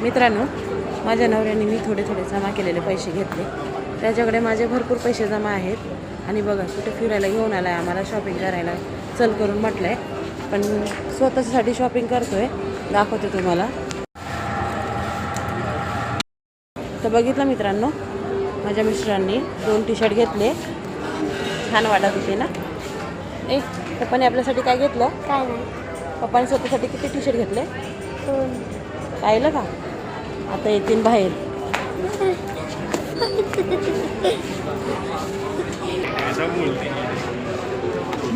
मित्रांनो, माझ्या नवऱ्याने मी थोडे जमा केलेले पैसे घेतले. त्याच्याकडे माझे भरपूर पैसे जमा आहेत आणि बघा कुठे फिरायला घेऊन आला आहे, आम्हाला शॉपिंग करायला चल करून म्हटलं आहे. पण स्वतःसाठी शॉपिंग करतो आहे, दाखवते तुम्हाला. तर बघितलं मित्रांनो, माझ्या मिस्टरांनी 2 टी-शर्ट घेतले. छान वाटत होते ना. पप्पाने आपल्यासाठी काय घेतलं? काय नाही. पप्पाने स्वतःसाठी किती टी-शर्ट घेतले? पाहिलं का? आता येतील बाहेर.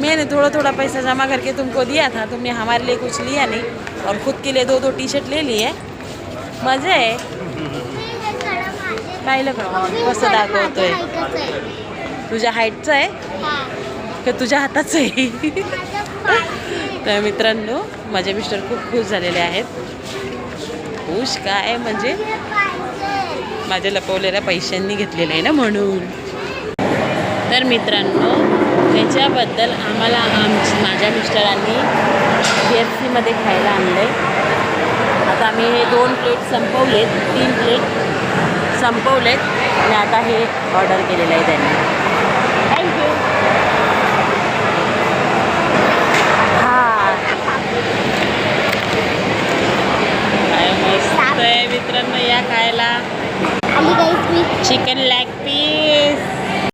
मैंने थोड़ा पैसा जमा करके तुमको दिया था, तुमने हमारे लिए कुछ लिया नहीं और खुद के लिए 2 टी-शर्ट ले लिए. मजा आहे. पाहिलं का कसं दाखवतोय? तुझ्या हाईटचं आहे का तुझ्या हाताचं आहे? तर मित्रांनो, माझे मिस्टर खूप खुश झालेले आहेत. खुश काय म्हणजे माझ्या लपवलेल्या पैशांनी घेतलेलं आहे ना म्हणून. तर मित्रांनो, त्याच्याबद्दल आम्हाला माझ्या मिस्टरांनी KFCमध्ये खायला आणलं आहे. आता आम्ही हे 2 प्लेट संपवलेत, 3 प्लेट संपवलेत आणि आता हे ऑर्डर केलेलं आहे त्यांनी. थँक्यू. हां, काय मस्त आहे मित्रांनो. या खायला चिकन लेग